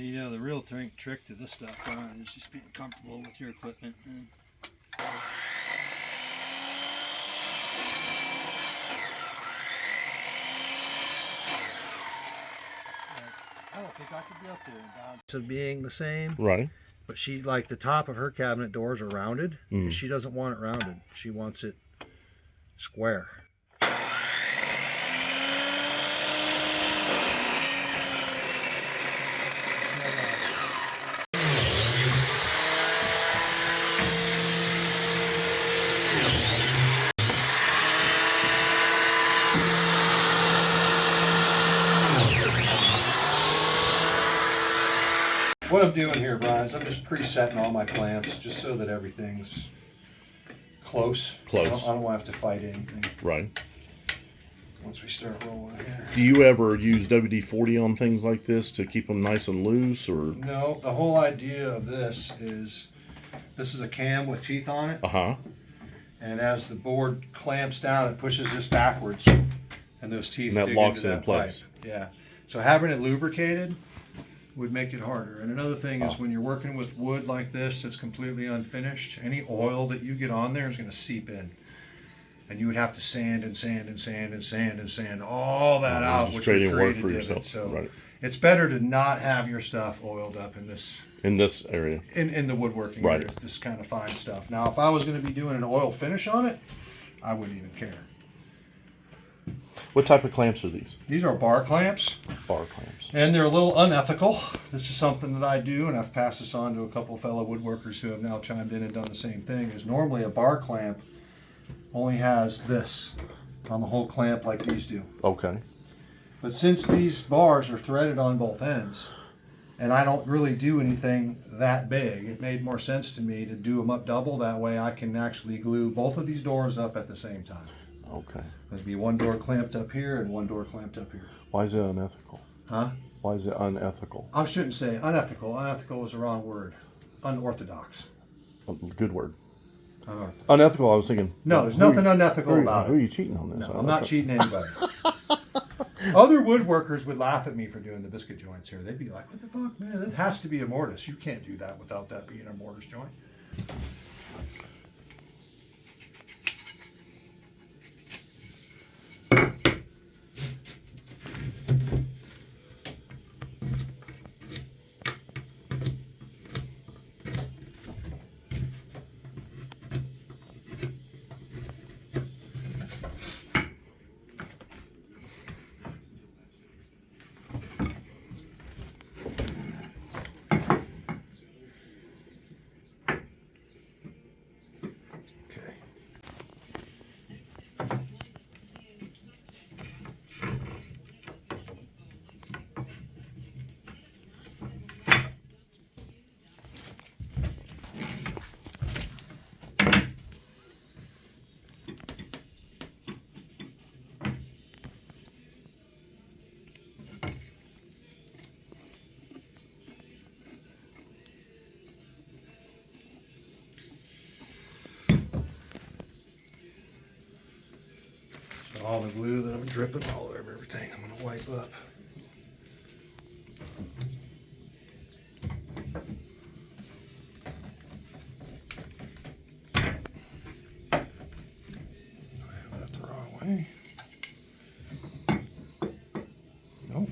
You know, the real trick to this stuff, Brian, is just being comfortable with your equipment. I don't think I could be up there in balance of being the same. Right. But she, like, the top of her cabinet doors are rounded, and she doesn't want it rounded. She wants it square. What I'm doing here, Brian, is I'm just presetting all my clamps just so that everything's close. I don't want to have to fight anything. Right. Once we start rolling here. Do you ever use WD-40 on things like this to keep them nice and loose, or? No, the whole idea of this is a cam with teeth on it. And as the board clamps down, it pushes this backwards, and those teeth and that dig locks into it in that place. pipe. Yeah. So having it lubricated would make it harder. And another thing is when you're working with wood like this that's completely unfinished, any oil that you get on there is going to seep in. And you would have to sand and sand and sand and sand and sand all that out, which would create a divot. So it's better to not have your stuff oiled up in this area. In the woodworking area, this kind of fine stuff. Now, if I was going to be doing an oil finish on it, I wouldn't even care. What type of clamps are these? These are bar clamps. Bar clamps. And they're a little unethical. This is something that I do, and I've passed this on to a couple of fellow woodworkers who have now chimed in and done the same thing, is normally a bar clamp only has this on the whole clamp like these do. Okay. But since these bars are threaded on both ends, and I don't really do anything that big, it made more sense to me to do them up double. That way I can actually glue both of these doors up at the same time. Okay. There'd be one door clamped up here and one door clamped up here. Why is it unethical? Huh? Why is it unethical? I shouldn't say unethical. Unethical is the wrong word. Unorthodox. Good word. Unorthodox. Unethical, I was thinking. No, there's nothing unethical about it. Who are it. you cheating on this? No, I'm not cheating anybody. Other woodworkers would laugh at me for doing the biscuit joints here. They'd be like, what the fuck, man? That has to be a mortise. You can't do that without that being a mortise joint. All the glue that I'm dripping all over everything, I'm going to wipe up. I have that the wrong way. Nope.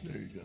There you go.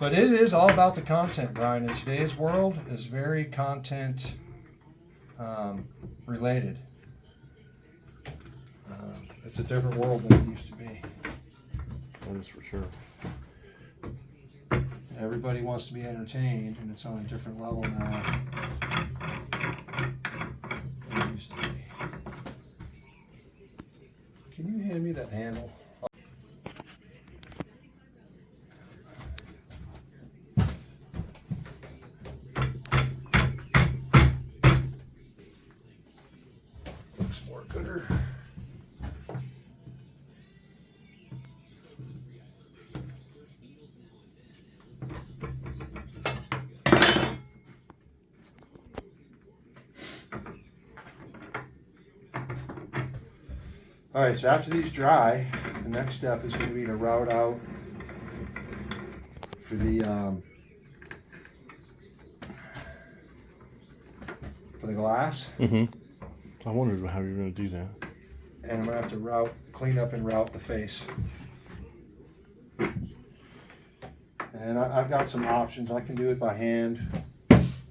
But it is all about the content, Brian. In today's world is very content related. It's a different world than it used to be. That is for sure. everybody wants to be entertained, and it's on a different level now than it used to be. Can you hand me that handle? Looks more gooder. All right, so after these dry, the next step is going to be to route out for the glass. I wondered how you're going to do that. And I'm going to have to clean up and route the face. And I've got some options. I can do it by hand,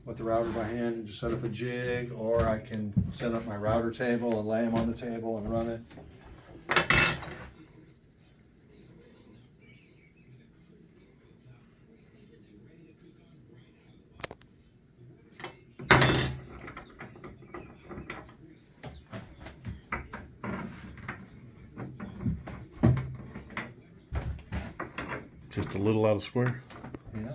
with the router by hand, and just set up a jig, or I can set up my router table and lay them on the table and run it. Just a little out of square. Yeah.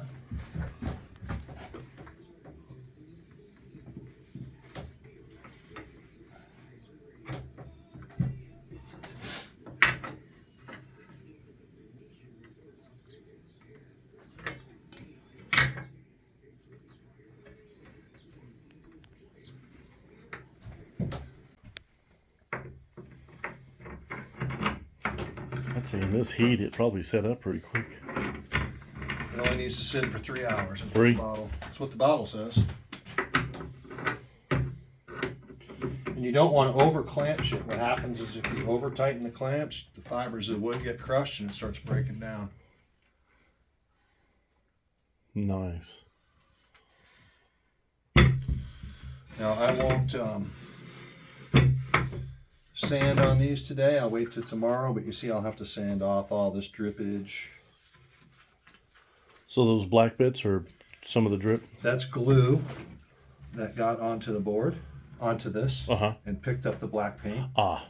I'd say in this heat, it probably set up pretty quick. It only needs to sit for 3 hours. That's what the bottle says. And you don't want to over clamp shit. What happens is if you over tighten the clamps, the fibers of the wood get crushed and it starts breaking down. Nice. Now I won't sand on these today. I'll wait till tomorrow, but you see I'll have to sand off all this drippage. So those black bits are some of the drip? That's glue that got onto the board, onto this, and picked up the black paint. Ah.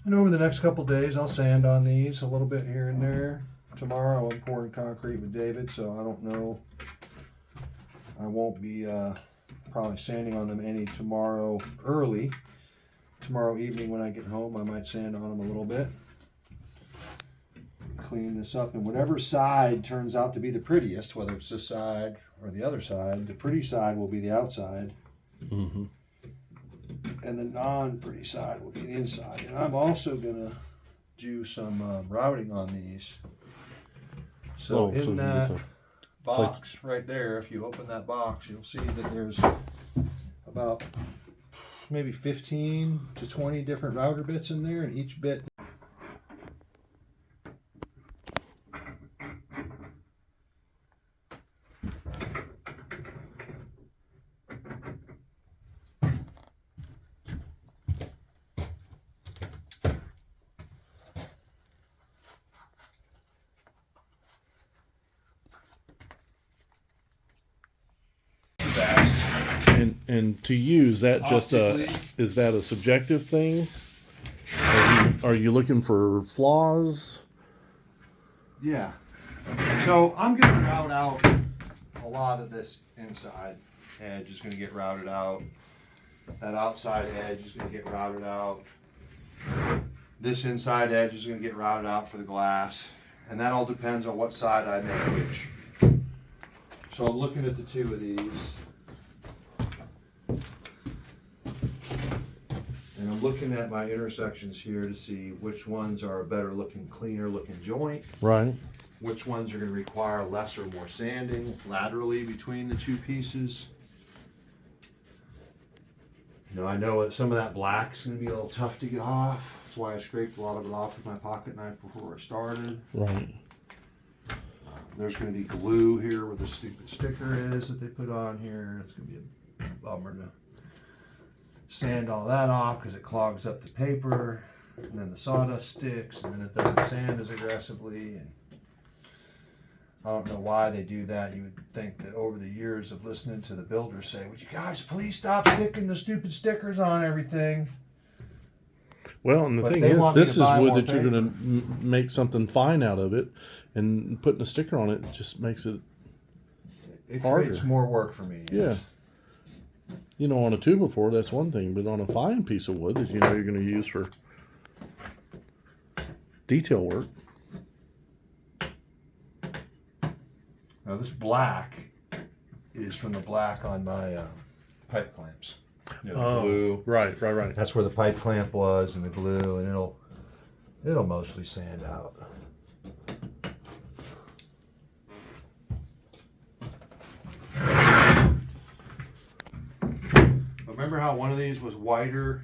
And over the next couple days, I'll sand on these a little bit here and there. Tomorrow I'm pouring concrete with David, so I don't know. I won't be probably sanding on them any tomorrow early. Tomorrow evening when I get home, I might sand on them a little bit. Clean this up, and whatever side turns out to be the prettiest, whether it's this side or the other side, the pretty side will be the outside. Mm-hmm. And the non-pretty side will be the inside. And I'm also gonna do some routing on these. So in that box right there, if you open that box, you'll see that there's about maybe 15 to 20 different router bits in there, and each bit fast. And to you, is that just is that a subjective thing? Are you looking for flaws? Yeah. So I'm going to route out a lot of this inside edge is going to get routed out. That outside edge is going to get routed out. This inside edge is going to get routed out for the glass. And that all depends on what side I make which. So I'm looking at the two of these. And I'm looking at my intersections here to see which ones are a better looking, cleaner looking joint. Right. Which ones are going to require less or more sanding laterally between the two pieces. You know, I know that some of that black's going to be a little tough to get off. That's why I scraped a lot of it off with my pocket knife before I started. Right. There's going to be glue here where the stupid sticker is that they put on here. It's going to be a bummer to sand all that off because it clogs up the paper, and then the sawdust sticks, and then it doesn't sand as aggressively. And I don't know why they do that. You would think that over the years of listening to the builders say, "Would you guys please stop sticking the stupid stickers on everything?" Well, and the But thing they is, want me this to is buy wood more that you're going to make something fine out of it, and putting a sticker on it just makes it. It Harder. creates more work for me. Yeah. You know, on a 2x4, that's one thing, but on a fine piece of wood that you know you're going to use for detail work. Now this black is from the black on my pipe clamps. You know, the glue. Right. That's where the pipe clamp was, and the glue, and it'll mostly sand out. Remember how one of these was wider?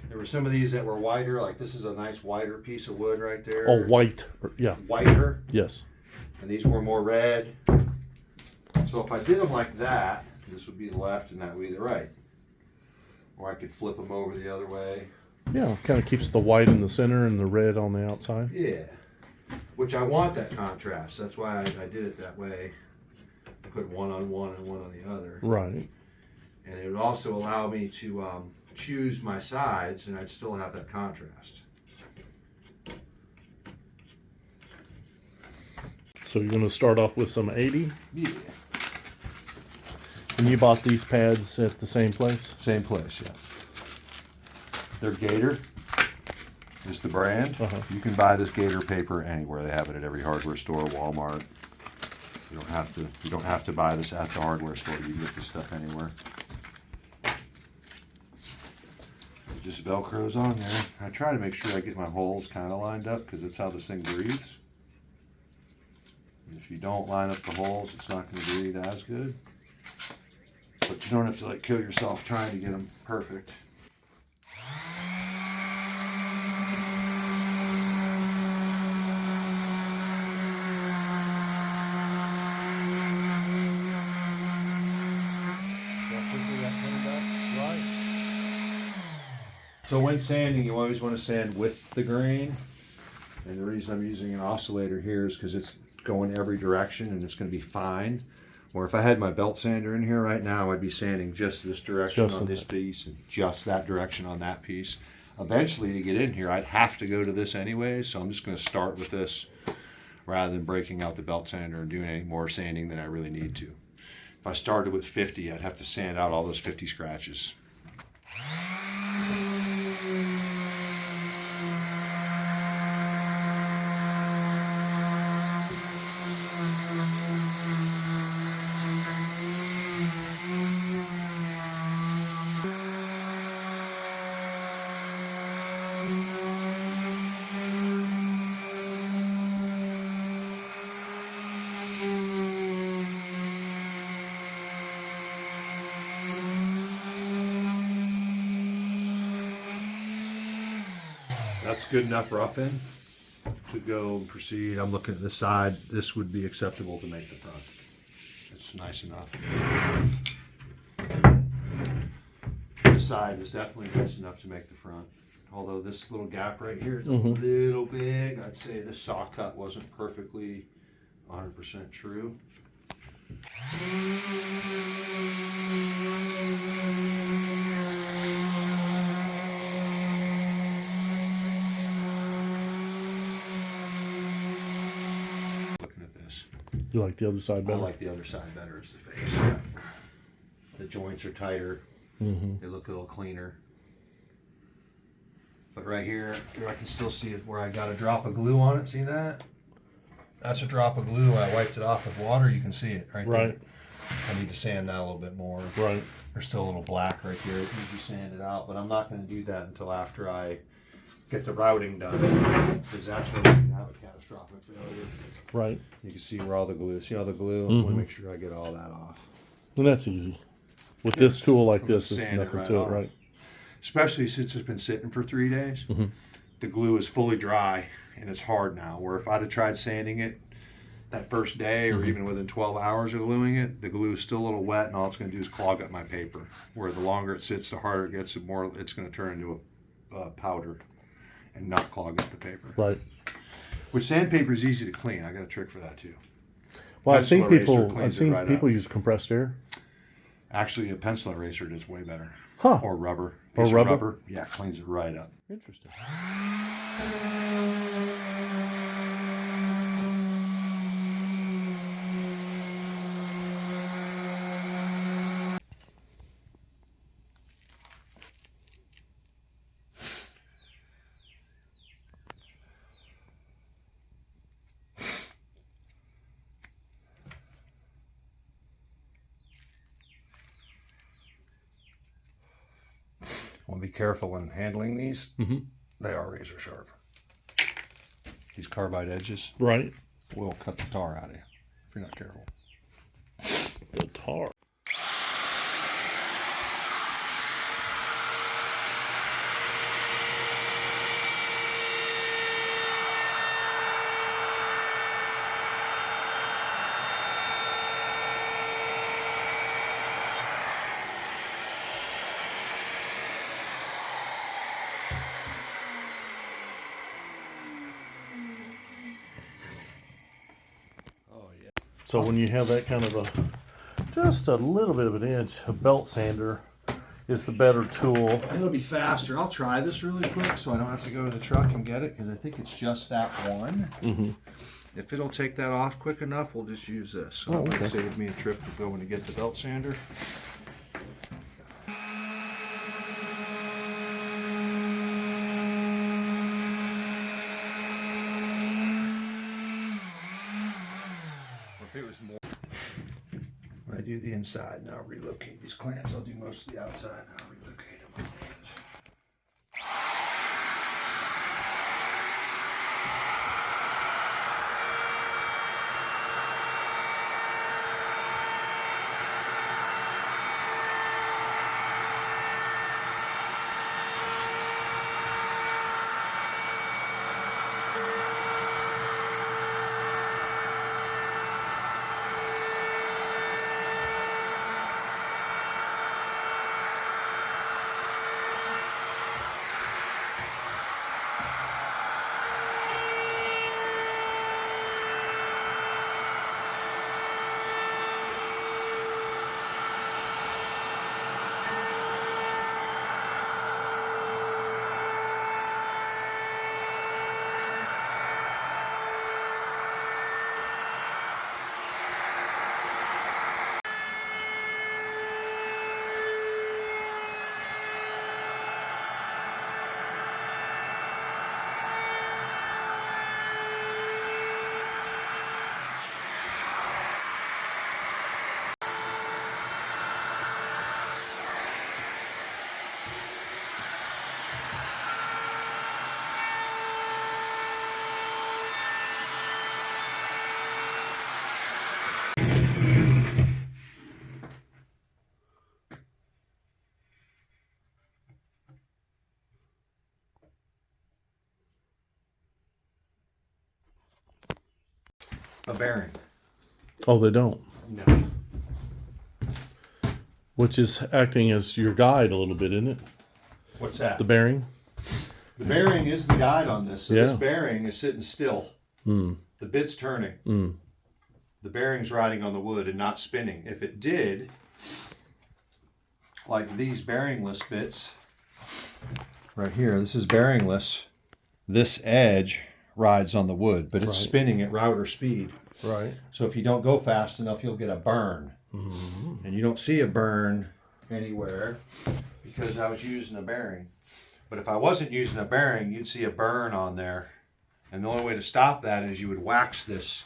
There were some of these that were wider, like this is a nice wider piece of wood right there. Oh, white. Yeah. Wider, Yes. and these were more red. So if I did them like that, this would be the left and that would be the right. Or I could flip them over the other way. Yeah, kind of keeps the white in the center and the red on the outside. Yeah, which I want that contrast. That's why I did it that way. I put one on one and one on the other. Right. And it would also allow me to choose my sides, and I'd still have that contrast. So you're going to start off with some 80, Yeah. and you bought these pads at the same place? Same place, yeah. They're Gator. Is the brand. Uh-huh. You can buy this Gator paper anywhere. They have it at every hardware store, Walmart. You don't have to buy this at the hardware store. You can get this stuff anywhere. It just Velcros on there. I try to make sure I get my holes kind of lined up because that's how this thing breathes. And if you don't line up the holes, it's not going to breathe as good. But you don't have to like kill yourself trying to get them perfect. So when sanding, you always want to sand with the grain. And the reason I'm using an oscillator here is because it's going every direction and it's going to be fine. Or if I had my belt sander in here right now, I'd be sanding just this direction Just on this piece and just that direction on that piece. Eventually, to get in here, I'd have to go to this anyway, so I'm just going to start with this rather than breaking out the belt sander and doing any more sanding than I really need to. If I started with 50, I'd have to sand out all those 50 scratches. That's good enough roughing to go and proceed. I'm looking at the side. This would be acceptable to make the front. It's nice enough. This side is definitely nice enough to make the front. Although this little gap right here is a little big. I'd say the saw cut wasn't perfectly 100% true. Looking at this, You like the other side I better? like the other side better as the face. The joints are tighter. They look a little cleaner. But right here I can still see it where I got a drop of glue on it. See that? That's a drop of glue. I wiped it off with water. You can see it right Right. there. I need to sand that a little bit more. Right. There's still a little black right here. It needs to be sanded out, but I'm not going to do that until after I get the routing done, because that's where we can have a catastrophic failure. Right. You can see where all the glue. See all the glue? I want to make sure I get all that off. And that's easy. With this tool like I'm this, gonna there's sand it nothing right to it, off. right? Especially since it's been sitting for 3 days. The glue is fully dry and it's hard now. Where if I'd have tried sanding it that first day or even within 12 hours of gluing it, the glue is still a little wet, and all it's going to do is clog up my paper. Where the longer it sits, the harder it gets, the more it's going to turn into a powder and not clog up the paper. Right. Which sandpaper is easy to clean. I got a trick for that too. Well, I've Pencil seen eraser people. cleans I've it seen right people up. use compressed air. Actually, a pencil eraser does way better. Huh. Or rubber. Or Piece of rubber? Yeah, cleans it right up. Interesting. Want to be careful when handling these. Mm-hmm. They are razor sharp. These carbide edges Right. will cut the tar out of you if you're not careful. The tar. Oh yeah. So when you have that kind of just a little bit of an edge, a belt sander is the better tool. It'll be faster. I'll try this really quick so I don't have to go to the truck and get it, because I think it's just that one. Mm-hmm. If it'll take that off quick enough, we'll just use this. So Oh, it might okay. save me a trip to go and get the belt sander. If it was more, when I do the inside, and I'll relocate these clamps. I'll do most of the outside, and I'll relocate them. A bearing. Oh, they don't. No. Which is acting as your guide a little bit, isn't it? What's that? The bearing. The bearing is the guide on this. So Yeah. this bearing is sitting still. Mm. The bit's turning. Mm. The bearing's riding on the wood and not spinning. If it did, like these bearingless bits right here, this is bearingless. This edge rides on the wood, but it's Right. spinning at router speed. Right. So if you don't go fast enough, you'll get a burn. Mm-hmm. And you don't see a burn anywhere because I was using a bearing. But if I wasn't using a bearing, you'd see a burn on there. And the only way to stop that is you would wax this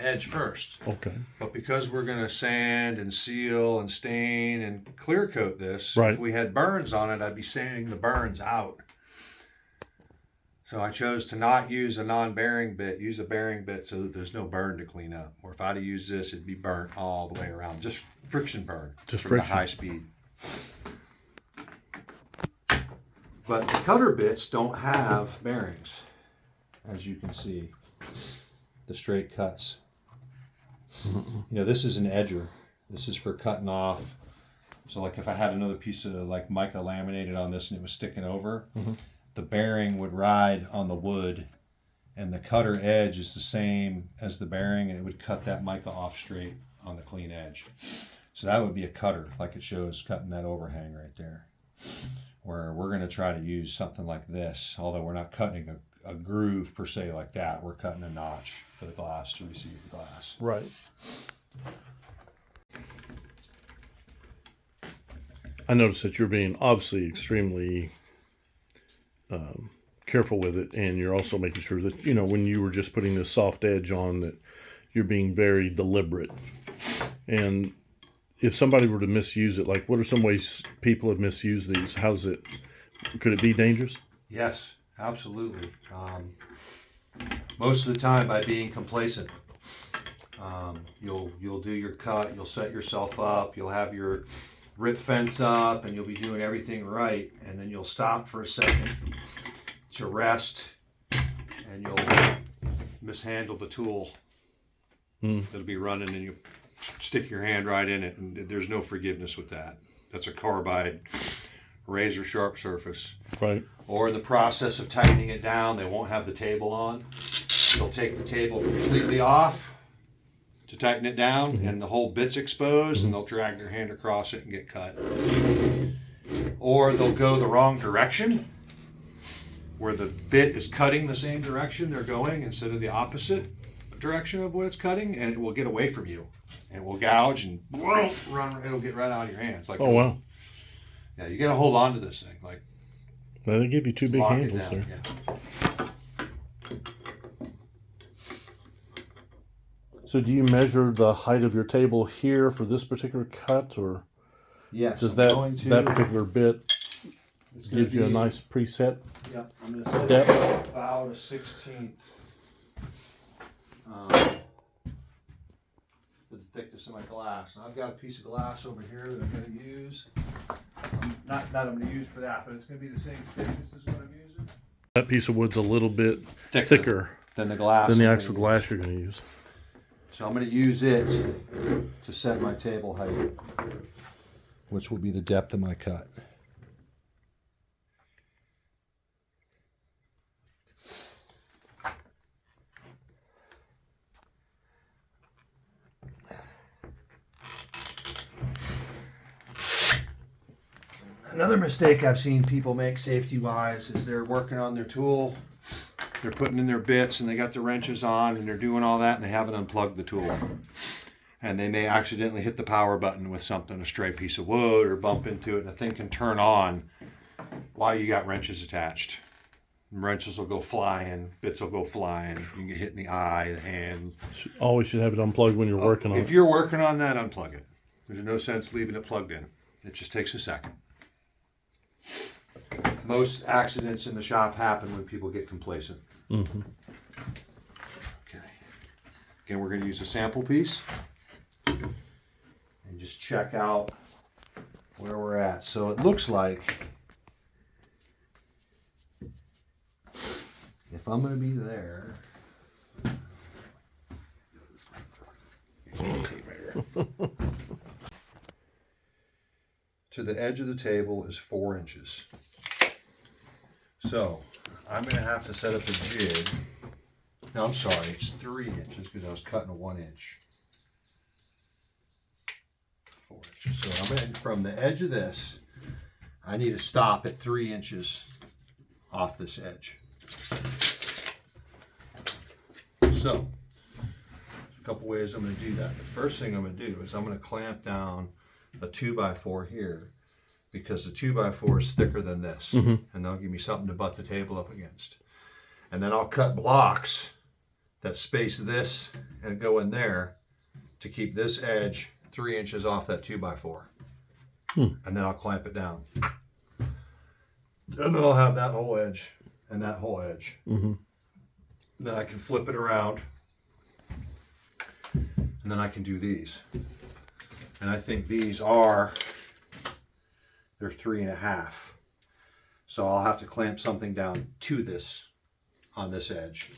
edge first. Okay. But because we're going to sand and seal and stain and clear coat this, Right. if we had burns on it, I'd be sanding the burns out. So I chose to not use a non-bearing bit, use a bearing bit so that there's no burn to clean up. Or if I'd have used this, it'd be burnt all the way around. Just friction burn. Just from friction. the high speed. But the cutter bits don't have bearings, as you can see. The straight cuts. You know, this is an edger. This is for cutting off. So like if I had another piece of like mica laminated on this and it was sticking over, the bearing would ride on the wood, and the cutter edge is the same as the bearing, and it would cut that mica off straight on the clean edge. So that would be a cutter, like it shows cutting that overhang right there. Where we're going to try to use something like this, although we're not cutting a groove per se like that. We're cutting a notch for the glass to receive the glass. Right. I noticed that you're being obviously extremely careful with it, and you're also making sure that, you know, when you were just putting this soft edge on, that you're being very deliberate. And if somebody were to misuse it, like what are some ways people have misused these? How's it, could it be dangerous? Yes, absolutely. Most of the time by being complacent. You'll do your cut, you'll set yourself up, you'll have your rip fence up, and you'll be doing everything right, and then you'll stop for a second to rest, and you'll mishandle the tool that'll be running, and you stick your hand right in it, and there's no forgiveness with that. That's a carbide, razor sharp surface. Right. Or in the process of tightening it down, they won't have the table on. They'll take the table completely off to tighten it down, and the whole bit's exposed, and they'll drag their hand across it and get cut. Or they'll go the wrong direction, where the bit is cutting the same direction they're going instead of the opposite direction of what it's cutting, and it will get away from you, and it will gouge and run. It'll get right out of your hands. Like, Oh, wow. Yeah, you got to hold on to this thing. Like, Well, they give you two big lock it handles down. there. Yeah. So do you measure the height of your table here for this particular cut, or Yes. does I'm that going to- that particular bit it's gonna gives you a be- nice preset? Yep, I'm going to set Depth. it about a 16th. For the thickness of my glass. Now I've got a piece of glass over here that I'm going to use. Not I'm going to use for that, but it's going to be the same thickness as what I'm using. That piece of wood's a little bit thicker Than the glass. than the I'm actual gonna use. glass you're going to use. So I'm going to use it to set my table height, which will be the depth of my cut. Another mistake I've seen people make safety-wise is they're working on their tool, they're putting in their bits, and they got the wrenches on, and they're doing all that, and they haven't unplugged the tool. And they may accidentally hit the power button with something, a stray piece of wood, or bump into it, and the thing can turn on while you got wrenches attached. And wrenches will go flying, bits will go flying, you can get hit in the eye, the hand. Always should have it unplugged when you're working on If it. you're working on that, unplug it. There's no sense leaving it plugged in. It just takes a second. Most accidents in the shop happen when people get complacent. Mm-hmm. Okay. Again, we're going to use a sample piece and just check out where we're at. So it looks like if I'm going to be there, to the edge of the table is 4 inches. So I'm going to have to set up a jig. No, I'm sorry, it's 3 inches because I was cutting a 1 inch. 4 inches. So I'm going to, from the edge of this, I need to stop at 3 inches off this edge. So, a couple ways I'm going to do that. The first thing I'm going to do is I'm going to clamp down a 2x4 here, because the 2x4 is thicker than this, and that'll give me something to butt the table up against. And then I'll cut blocks that space this and go in there to keep this edge 3 inches off that 2x4. And then I'll clamp it down. And then I'll have that whole edge and that whole edge. Then I can flip it around, and then I can do these. And I think these are, they're 3.5. So I'll have to clamp something down to this on this edge.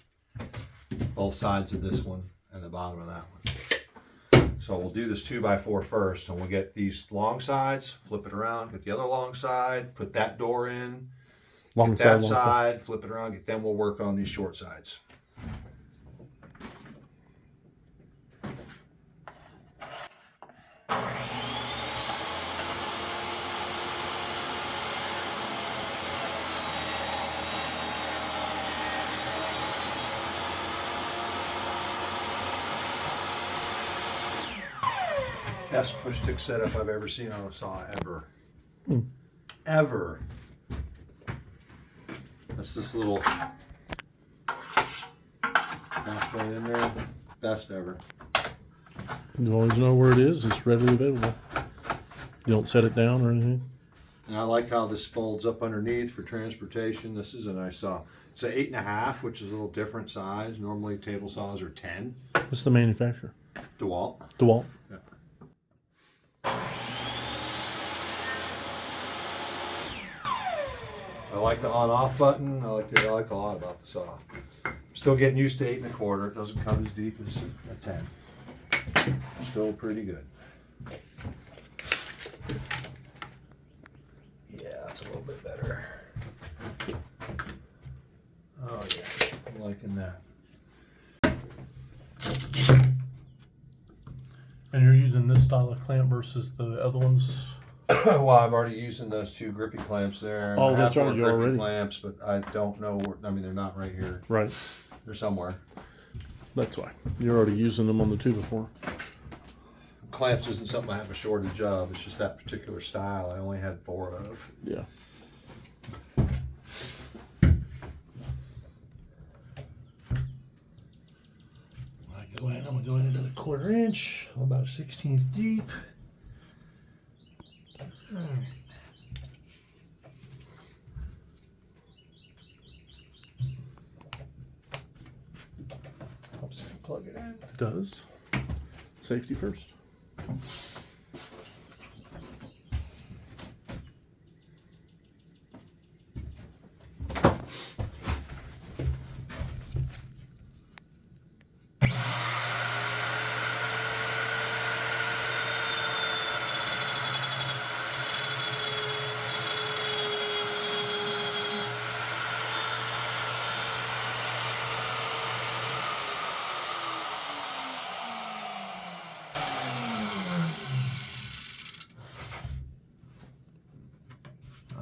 Both sides of this one and the bottom of that one. So we'll do this 2x4 first, and we'll get these long sides, flip it around, get the other long side, put that door in, Long get side, that long side. side, flip it around, then we'll work on these short sides. Best push stick setup I've ever seen on a saw ever. Ever. That's this little back right in there. Best ever. You always know where it is. It's readily available. You don't set it down or anything. And I like how this folds up underneath for transportation. This is a nice saw. It's an 8.5, which is a little different size. Normally table saws are 10. What's the manufacturer? DeWalt. DeWalt. Yeah. I like the on-off button. I like a lot about the saw. I'm still getting used to 8.25. It doesn't come as deep as a 10. Still pretty good. Yeah, that's a little bit better. Oh yeah, I'm liking that. And you're using this style of clamp versus the other ones? Well, I'm already using those two grippy clamps there. Oh, I have that's right, more you grippy already. clamps, but I don't know where. I mean, they're not right here. Right. They're somewhere. That's why. You're already using them on the 2x4. Clamps isn't something I have a shortage of. It's just that particular style I only had 4 of. Yeah. When I go in, I'm gonna go in another 1/4 inch. I'm about a 16th deep. Helps if you plug it in. It does. Safety first.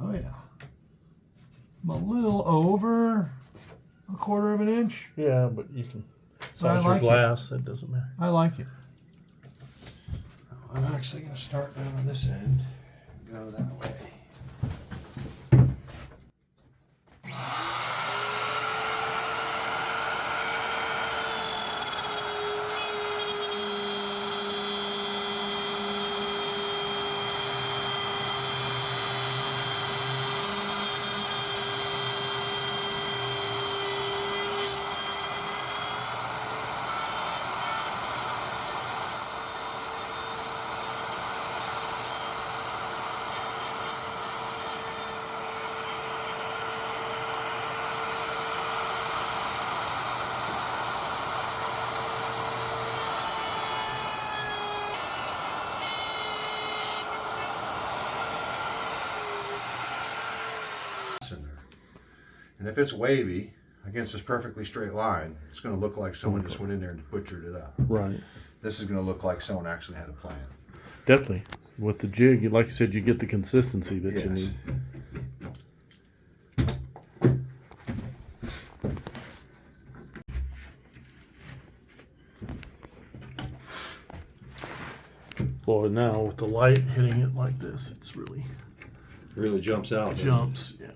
Oh yeah. I'm a little over a 1/4 of an inch. Yeah, but you can I size your like it. glass. That doesn't matter. I like it. I'm actually going to start down on this end and go that way. In there. And if it's wavy against this perfectly straight line, it's going to look like someone just went in there and butchered it up. Right. This is going to look like someone actually had a plan. Definitely. With the jig, like you said, you get the consistency that you Yes. need. Well, now with the light hitting it like this, it's really It really jumps out. doesn't it? jumps. Yeah.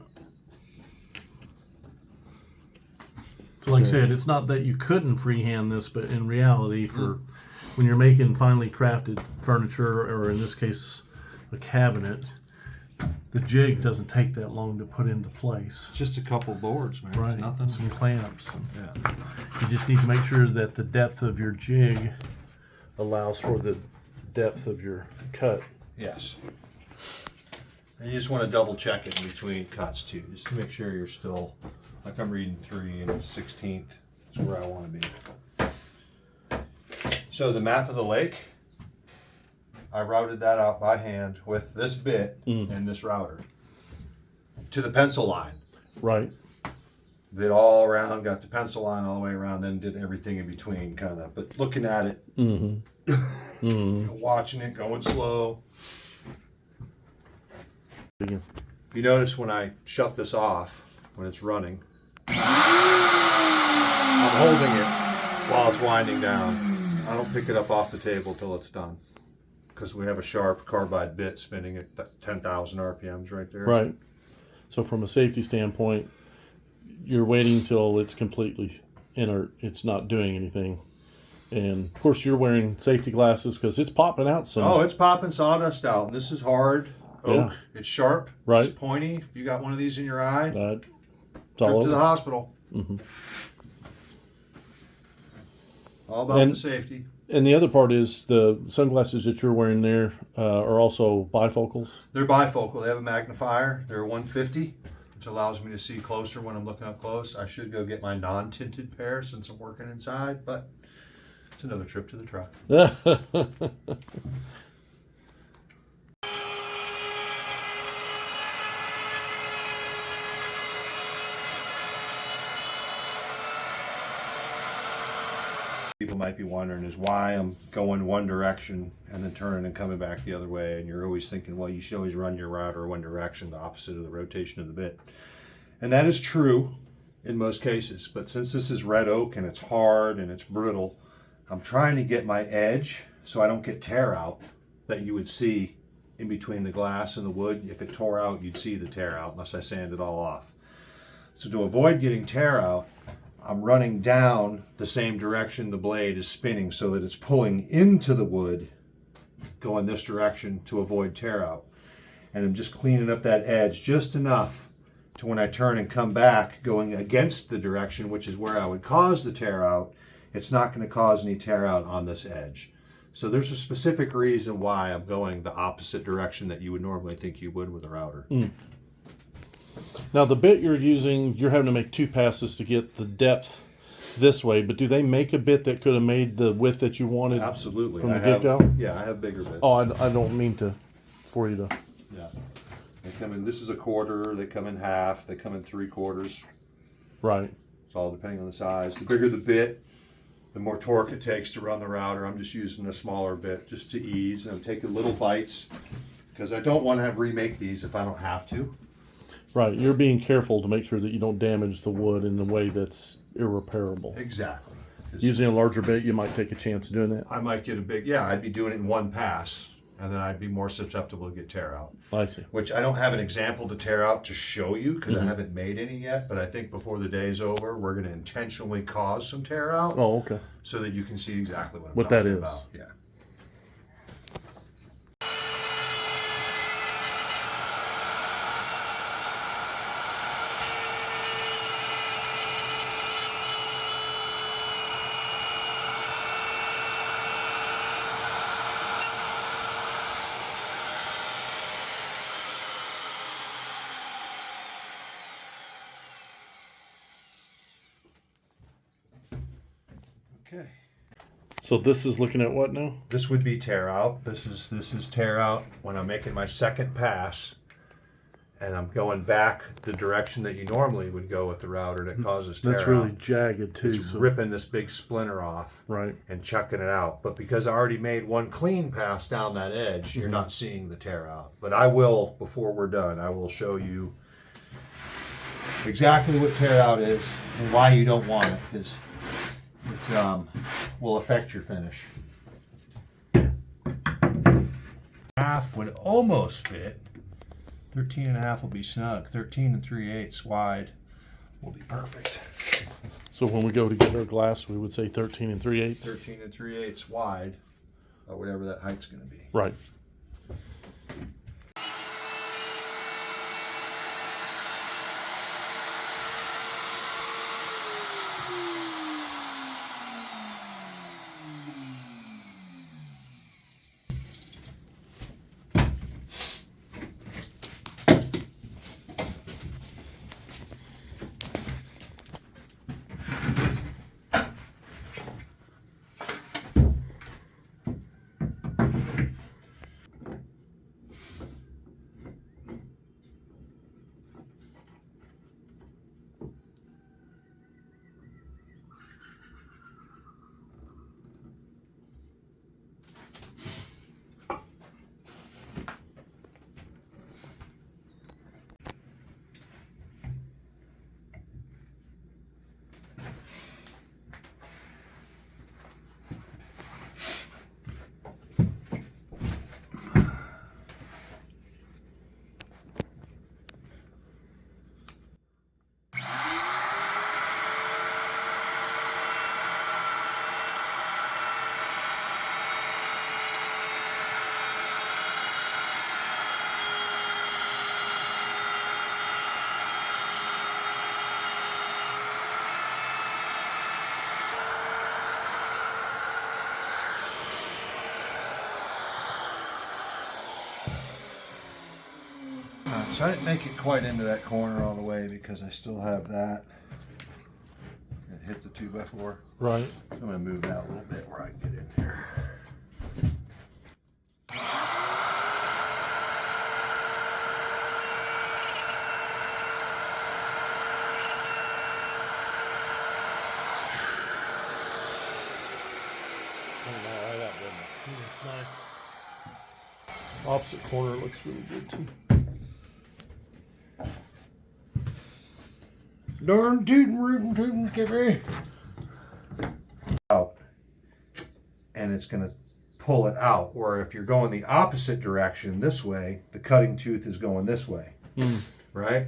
So, like I said, it's not that you couldn't freehand this, but in reality, for when you're making finely crafted furniture, or in this case, a cabinet, the jig doesn't take that long to put into place. It's just a couple boards, man. It's Right. nothing. Some clamps. And Yeah. you just need to make sure that the depth of your jig allows for the depth of your cut. Yes. And you just want to double check it in between cuts too, just to make sure you're still, like I'm reading 3 and 16th is where I want to be. So the map of the lake, I routed that out by hand with this bit and this router to the pencil line. Right. Did all around, got the pencil line all the way around, then did everything in between, kind of. But looking at it, watching it, going slow. Yeah. If you notice when I shut this off, when it's running, I'm holding it while it's winding down. I don't pick it up off the table till it's done, because we have a sharp carbide bit spinning at 10,000 RPMs right there. Right. So from a safety standpoint, you're waiting till it's completely inert. It's not doing anything. And of course, you're wearing safety glasses because it's popping out some. Oh, it's popping sawdust out. This is hard oak. Yeah. It's sharp. Right. It's pointy. If you got one of these in your eye, It's trip all to the over. hospital. All about And- the safety. And the other part is the sunglasses that you're wearing there are also bifocals. They're bifocal. They have a magnifier. They're 150, which allows me to see closer when I'm looking up close. I should go get my non-tinted pair since I'm working inside, but it's another trip to the truck. People might be wondering is why I'm going one direction and then turning and coming back the other way. And you're always thinking, well, you should always run your router one direction, the opposite of the rotation of the bit. And that is true in most cases. But since this is red oak and it's hard and it's brittle, I'm trying to get my edge so I don't get tear out that you would see in between the glass and the wood. If it tore out, you'd see the tear out unless I sand it all off. So to avoid getting tear out, I'm running down the same direction the blade is spinning so that it's pulling into the wood, going this direction to avoid tear out. And I'm just cleaning up that edge just enough to when I turn and come back going against the direction, which is where I would cause the tear out, it's not going to cause any tear out on this edge. So there's a specific reason why I'm going the opposite direction that you would normally think you would with a router. Now, the bit you're using, you're having to make 2 passes to get the depth this way, but do they make a bit that could have made the width that you wanted? Absolutely. From the I have- get-go? Yeah, I have bigger bits. Oh, I don't mean for you to. Yeah. They come in, this is a quarter, they come in half, they come in 3/4. Right. It's all depending on the size. The bigger the bit, the more torque it takes to run the router. I'm just using a smaller bit just to ease. And I'm taking little bites because I don't want to remake these if I don't have to. Right. You're being careful to make sure that you don't damage the wood in a way that's irreparable. Exactly. 'Cause Using a larger bit, you might take a chance doing that. I might get a big, I'd be doing it in one pass and then I'd be more susceptible to get tear out. I see. Which I don't have an example to tear out to show you because I haven't made any yet. But I think before the day's over, we're going to intentionally cause some tear out Oh, okay. so that you can see exactly what I'm What talking that is. about. Yeah. Okay. So this is looking at what now? This would be tear out. This is tear out when I'm making my second pass and I'm going back the direction that you normally would go with the router that causes tear That's really out. jagged too. It's So, ripping this big splinter off right. and chucking it out. But because I already made one clean pass down that edge, you're not seeing the tear out. But I will, before we're done, I will show you exactly what tear out is and why you don't want it, because it's will affect your finish. Half would almost fit. 13 and a half will be snug. 13 3/8 wide will be perfect. So when we go to get our glass, we would say 13 3/8. 13 3/8 wide, or whatever that height's going to be. Right. So I didn't make it quite into that corner all the way because I still have that. It hit the 2x4. Right. I'm gonna move that a little bit where I can get in here. It's nice. Opposite corner looks really good too. Darn tootin' rootin' tootin' skippy. Out. And it's gonna pull it out. Or if you're going the opposite direction this way, the cutting tooth is going this way. Right?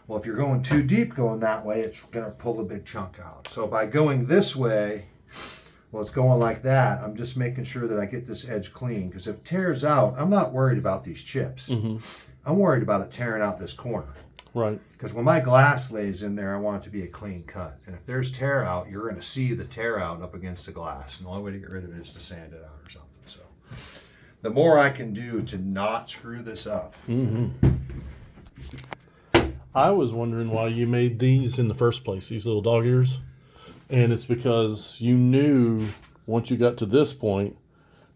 Well, if you're going too deep going that way, it's gonna pull a big chunk out. So by going this way, well, it's going like that. I'm just making sure that I get this edge clean, because if it tears out, I'm not worried about these chips. I'm worried about it tearing out this corner. Right. Because when my glass lays in there, I want it to be a clean cut. And if there's tear out, you're going to see the tear out up against the glass. And the only way to get rid of it is to sand it out or something. So the more I can do to not screw this up. I was wondering why you made these in the first place, these little dog ears. And it's because you knew once you got to this point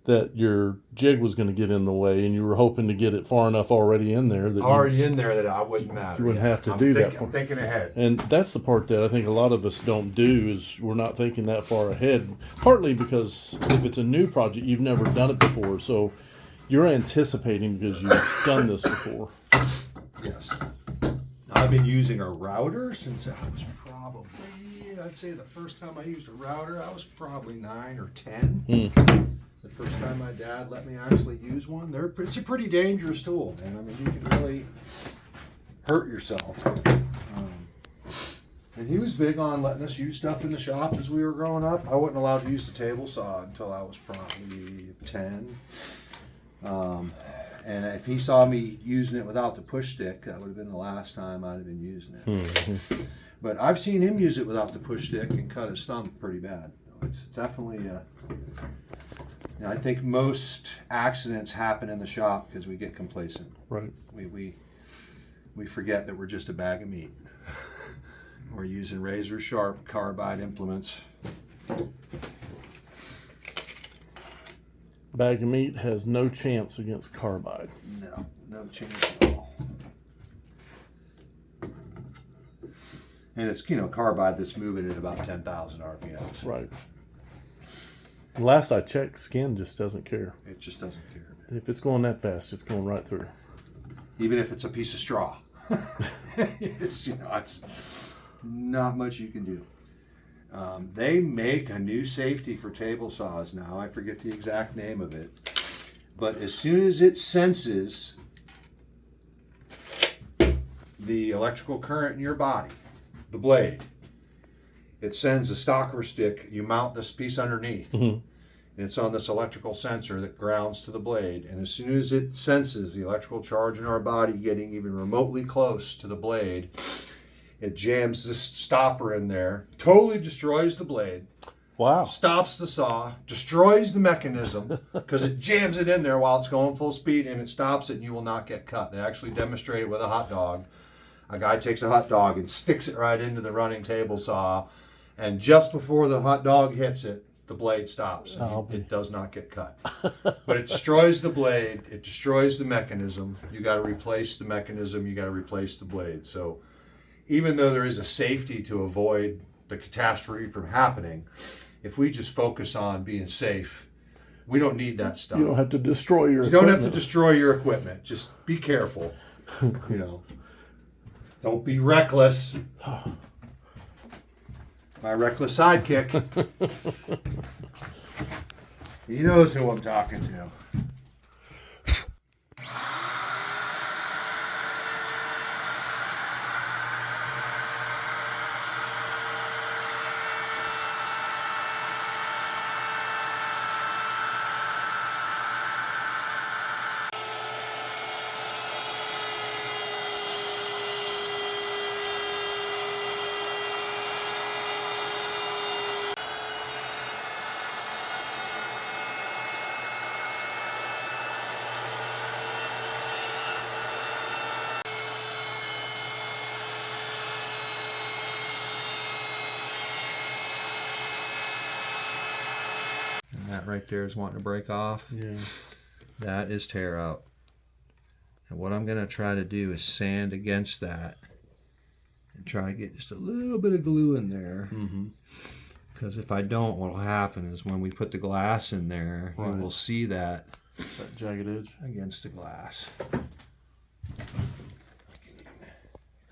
that your jig was going to get in the way, and you were hoping to get it far enough already in there that that I wouldn't matter. You wouldn't have to do that. I'm thinking ahead. And that's the part that I think a lot of us don't do, is we're not thinking that far ahead. Partly because if it's a new project, you've never done it before, so you're anticipating because you've done this before. Yes. I've been using a router since I was probably, I'd say the first time I used a router, I was probably 9 or 10. The first time my dad let me actually use one. It's a pretty dangerous tool, man. I mean, you can really hurt yourself. And he was big on letting us use stuff in the shop as we were growing up. I wasn't allowed to use the table saw until I was probably 10. And if he saw me using it without the push stick, that would have been the last time I'd have been using it. But I've seen him use it without the push stick and cut his thumb pretty bad. It's definitely, I think most accidents happen in the shop because we get complacent. Right. We forget that we're just a bag of meat. We're using razor sharp carbide implements. Bag of meat has no chance against carbide. No chance at all. And it's, carbide that's moving at about 10,000 RPMs. Right. Last I checked, skin just doesn't care. It just doesn't care. If it's going that fast, it's going right through. Even if it's a piece of straw. it's not much you can do. They make a new safety for table saws now. I forget the exact name of it. But as soon as it senses the electrical current in your body, the blade, it sends a stalker stick. You mount this piece underneath. And it's on this electrical sensor that grounds to the blade. And as soon as it senses the electrical charge in our body getting even remotely close to the blade, it jams this stopper in there, totally destroys the blade. Wow. Stops the saw, destroys the mechanism, because it jams it in there while it's going full speed, and it stops it, and you will not get cut. They actually demonstrate it with a hot dog. A guy takes a hot dog and sticks it right into the running table saw, and just before the hot dog hits it, the blade stops, and it does not get cut. But it destroys the blade, it destroys the mechanism. You got to replace the mechanism, you got to replace the blade. So even though there is a safety to avoid the catastrophe from happening, if we just focus on being safe, we don't need that stuff. You don't have to destroy your equipment. You don't have to destroy your equipment. Just be careful. Don't be reckless. My reckless sidekick. He knows who I'm talking to. That right there is wanting to break off. Yeah. That is tear out. And what I'm going to try to do is sand against that and try to get just a little bit of glue in there. Because if I don't, what will happen is when we put the glass in there, you will see that jagged edge against the glass.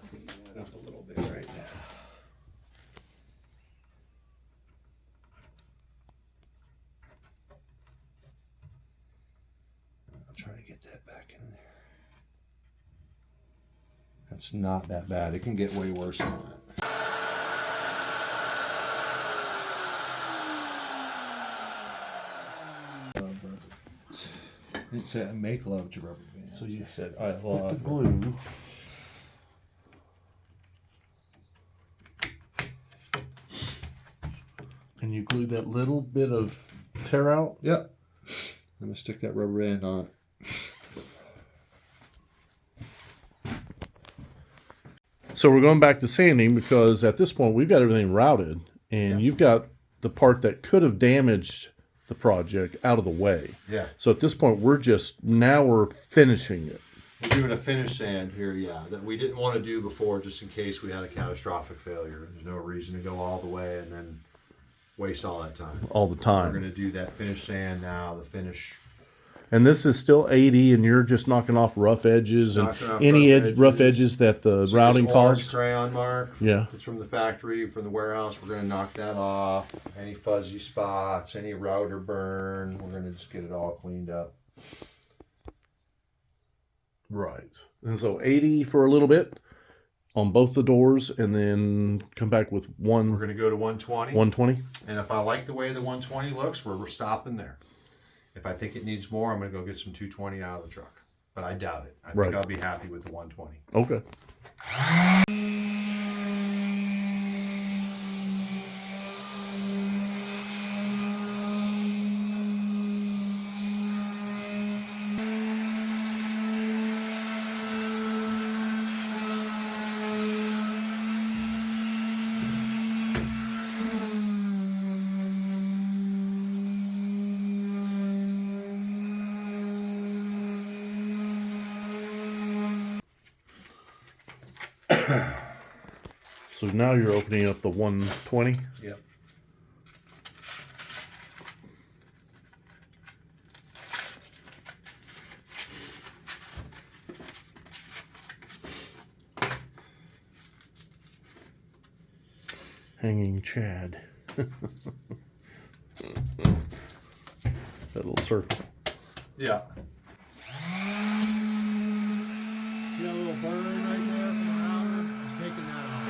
Clean that up a little bit right now. I'll try to get that back in there. That's not that bad. It can get way worse than that. It said make love to rubber bands. So you said I love the glue. And you glue that little bit of tear out. Yep. I'm gonna stick that rubber band on. So we're going back to sanding because at this point we've got everything routed, and you've got the part that could have damaged the project out of the way. Yeah. So at this point we're finishing it. We're doing a finish sand here, that we didn't want to do before just in case we had a catastrophic failure. There's no reason to go all the way and then waste all that time. All the We're time. going to do that finish sand now, the finish. And this is still 80, and you're just knocking off rough edges and Knocking off any rough rough edges. edges that the So routing this orange caused. crayon mark. Yeah. It's from the factory, from the warehouse. We're going to knock that off. Any fuzzy spots, any router burn, we're going to just get it all cleaned up. Right. And so 80 for a little bit on both the doors, and then come back with We're going to go to 120. 120. And if I like the way the 120 looks, we're stopping there. If I think it needs more, I'm going to go get some 220 out of the truck. But I doubt it. I think Right. I'll be happy with the 120. Okay. So now you're opening up the 120. Yep. Hanging Chad. That little circle. Yeah. See that little burn right there from the router? It's taking that off.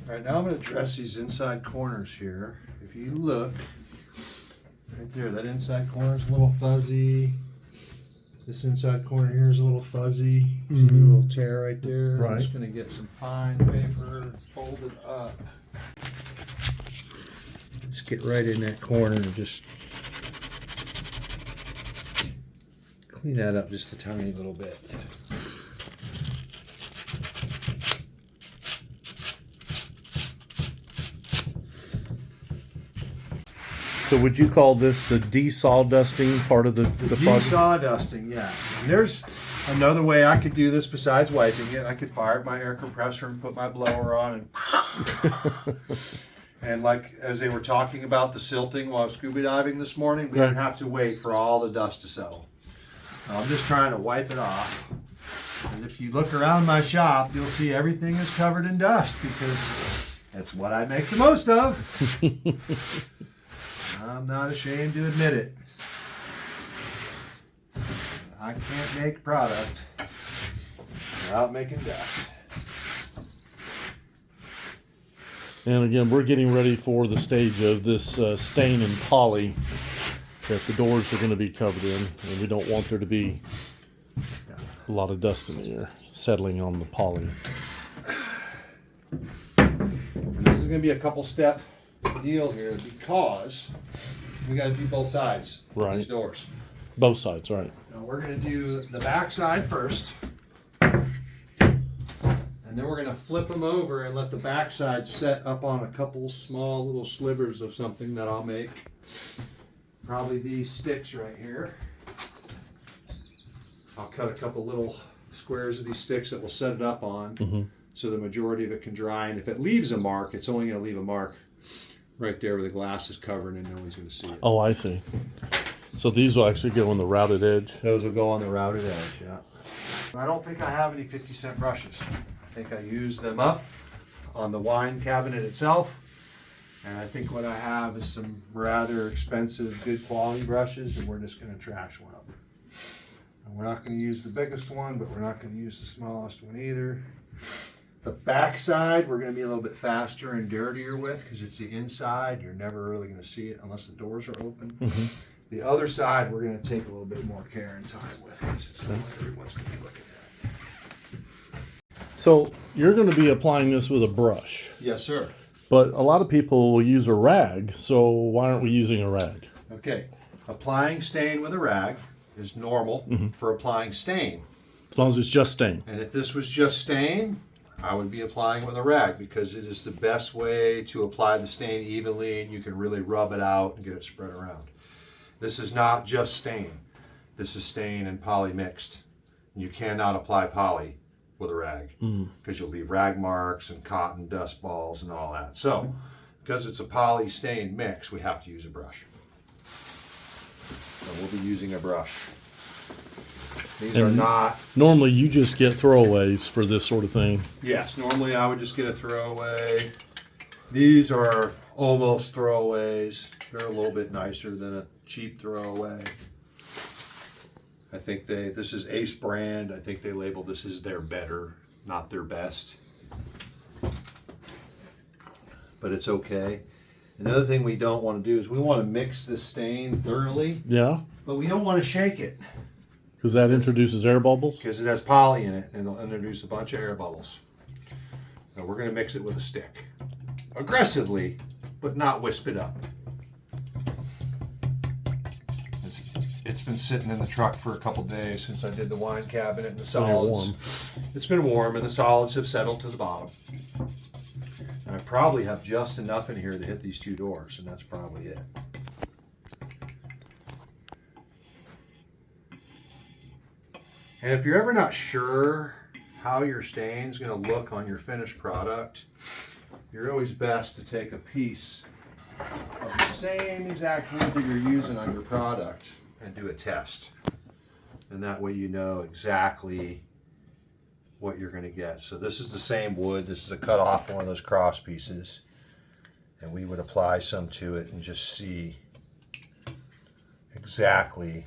All right, now I'm going to address these inside corners here. If you look, right there, that inside corner is a little fuzzy. This inside corner here is a little fuzzy. See the little tear right there? Right. I'm just going to get some fine paper, fold it up. Just get right in that corner and just clean that up just a tiny little bit. So would you call this the de-sawdusting part of the project? Sawdusting, yeah. And there's another way I could do this besides wiping it. I could fire up my air compressor and put my blower on and and like as they were talking about the silting while I was scuba diving this morning, we Right. didn't have to wait for all the dust to settle. I'm just trying to wipe it off. And if you look around my shop, you'll see everything is covered in dust because that's what I make the most of. I'm not ashamed to admit it. I can't make product without making dust. And again, we're getting ready for the stage of this stain and poly that the doors are going to be covered in, and we don't want there to be a lot of dust in the air settling on the poly. And this is going to be a couple step deal here because we got to do both sides of Right. these doors. Both sides, right? Now we're going to do the back side first, and then we're going to flip them over and let the back side set up on a couple small little slivers of something that I'll make. Probably these sticks right here. I'll cut a couple little squares of these sticks that we'll set it up on, so the majority of it can dry. And if it leaves a mark, it's only going to leave a mark right there where the glass is covered and no one's going to see it. Oh, I see. So these will actually go on the routed edge. Those will go on the routed edge, yeah. I don't think I have any 50-cent brushes. I think I used them up on the wine cabinet itself. And I think what I have is some rather expensive, good quality brushes, and we're just going to trash one of them. And we're not going to use the biggest one, but we're not going to use the smallest one either. The back side, we're going to be a little bit faster and dirtier with because it's the inside. You're never really going to see it unless the doors are open. The other side, we're going to take a little bit more care and time with because it's not what everyone's going to be looking at. So you're going to be applying this with a brush, Yes, sir. but a lot of people will use a rag. So why aren't we using a rag? Okay. Applying stain with a rag is normal for applying stain. As long as it's just stain. And if this was just stain, I would be applying with a rag because it is the best way to apply the stain evenly, and you can really rub it out and get it spread around. This is not just stain. This is stain and poly mixed. You cannot apply poly with a rag because you'll leave rag marks and cotton dust balls and all that. So, because it's a poly stain mix, we have to use a brush. So we'll be using a brush. These are not... Normally you just get throwaways for this sort of thing. Yes, normally I would just get a throwaway. These are almost throwaways. They're a little bit nicer than a cheap throwaway. I think this is Ace brand. I think they label this as their better, not their best. But it's okay. Another thing we don't want to do is we want to mix this stain thoroughly, Yeah, but we don't want to shake it because that introduces air bubbles. because it has poly in it and it'll introduce a bunch of air bubbles. Now we're going to mix it with a stick. Aggressively, but not wisp it up. It's been sitting in the truck for a couple days since I did the wine cabinet and the been solids. warm. It's been warm and the solids have settled to the bottom. And I probably have just enough in here to hit these two doors, and that's probably it. And if you're ever not sure how your stain's going to look on your finished product, you're always best to take a piece of the same exact wood that you're using on your product and do a test. And that way you know exactly what you're going to get. So this is the same wood. This is a cut off one of those cross pieces. And we would apply some to it and just see exactly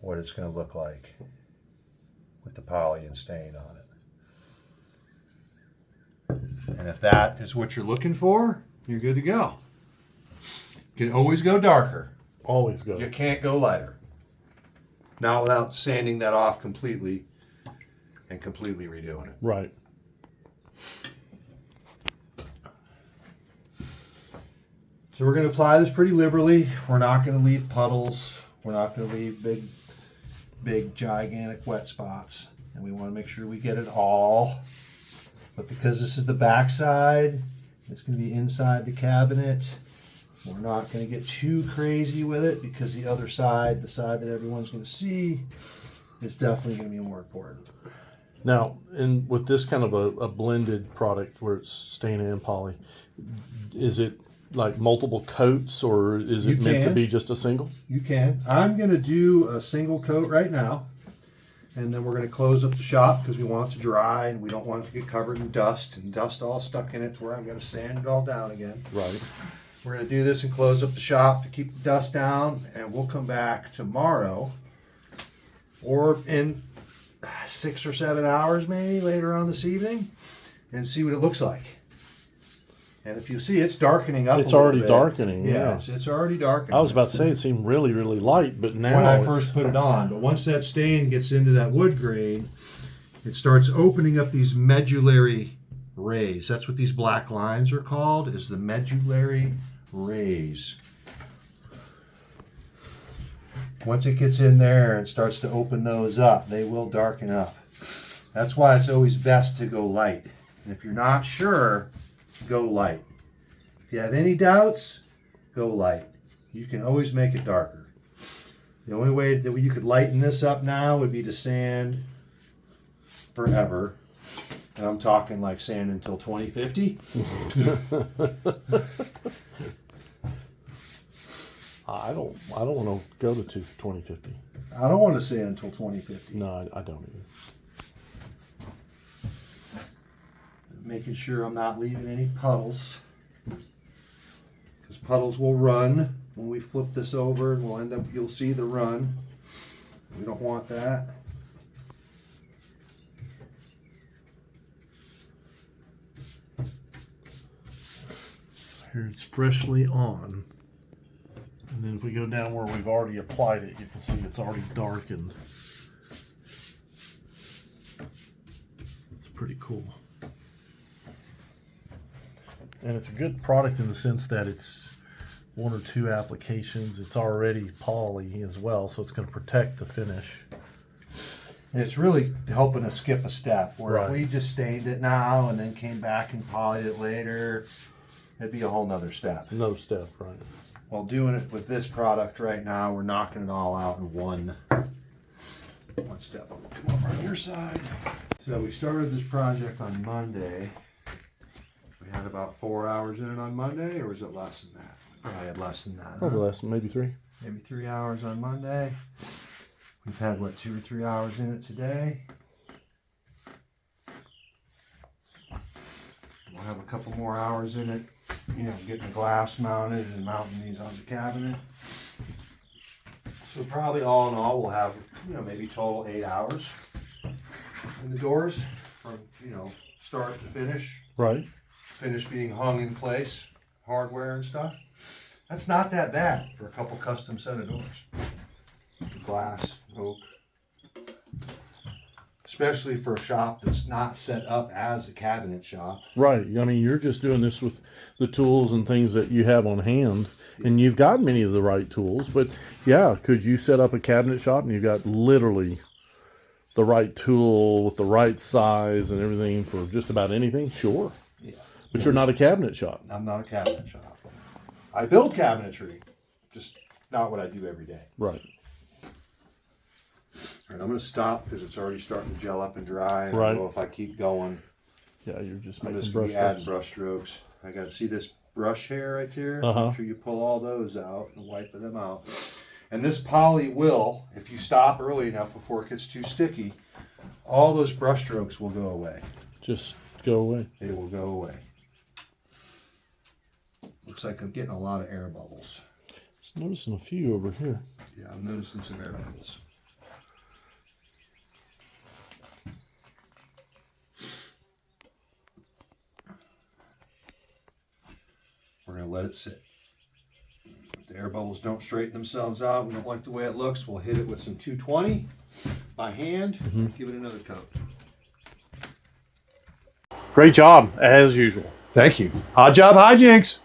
what it's going to look like with the poly and stain on it. And if that is what you're looking for, you're good to go. You can always go darker. Always go. You can't go lighter. Not without sanding that off completely and completely redoing it. Right. So we're going to apply this pretty liberally. We're not going to leave puddles. We're not going to leave big, gigantic wet spots. And we want to make sure we get it all. But because this is the back side, it's going to be inside the cabinet. We're not going to get too crazy with it because the other side, the side that everyone's going to see, is definitely going to be more important. Now, and with this kind of a blended product where it's stain and poly, is it like multiple coats or is it You meant to can. be just a single? You can. I'm going to do a single coat right now. And then we're going to close up the shop because we want it to dry and we don't want it to get covered in dust and dust all stuck in it to where I'm going to sand it all down again. Right. We're going to do this and close up the shop to keep the dust down, and we'll come back tomorrow or in 6 or 7 hours maybe later on this evening and see what it looks like. And if you see, it's darkening up. It's a little already bit. darkening, yeah. It's already darkening. I was about to say it seemed really, really light, but now when I it's- first put it on, but once that stain gets into that wood grain, it starts opening up these medullary rays. That's what these black lines are called, is the medullary rays. Once it gets in there and starts to open those up, they will darken up. That's why it's always best to go light. And if you're not sure, go light. If you have any doubts, go light. You can always make it darker. The only way that you could lighten this up now would be to sand forever. And I'm talking like sand until 2050. I don't want to go to 2050. I don't want to sand until 2050. No, I don't either. Making sure I'm not leaving any puddles. Because puddles will run when we flip this over, and we'll end up, you'll see the run. We don't want that. Here it's freshly on. And then if we go down where we've already applied it, you can see it's already darkened. It's pretty cool. And it's a good product in the sense that it's one or two applications. It's already poly as well, so it's going to protect the finish. And it's really helping us skip a step. Where if Right. we just stained it now and then came back and polished it later, it'd be a whole nother step. Another step, right? While doing it with this product right now, we're knocking it all out in one step. Come over on your side. So we started this project on Monday. We had about 4 hours in it on Monday, or was it less than that? Probably had less than that. Huh? Probably less, maybe 3. Maybe 3 hours on Monday. We've had, what, 2 or 3 hours in it today. We'll have a couple more hours in it, you know, getting the glass mounted and mounting these on the cabinet. So probably all in all, we'll have, you know, maybe total 8 hours in the doors from, you know, start to finish. Right. Finish being hung in place, hardware and stuff. That's not that bad for a couple custom set of doors. Glass, oak. Especially for a shop that's not set up as a cabinet shop. Right. I mean, you're just doing this with the tools and things that you have on hand, and you've got many of the right tools. But yeah, could you set up a cabinet shop and you've got literally the right tool with the right size and everything for just about anything? Sure. Yeah. But you're not a cabinet shop. I'm not a cabinet shop. I build cabinetry, just not what I do every day. Right. All right, I'm going to stop because it's already starting to gel up and dry. And I Right. don't know if I keep going. Yeah, you're just I'm making just brush going to add strokes. brush strokes. I got to see this brush hair right there. Uh-huh. Make sure you pull all those out and wipe them out. And this poly will, if you stop early enough before it gets too sticky, all those brush strokes will go away. Just go away. They will go away. Looks like I'm getting a lot of air bubbles. Just noticing a few over here. Yeah, I'm noticing some air bubbles. We're going to let it sit. If the air bubbles don't straighten themselves out, we don't like the way it looks, we'll hit it with some 220 by hand, give it another coat. Great job, as usual. Thank you. Odd job, hijinks.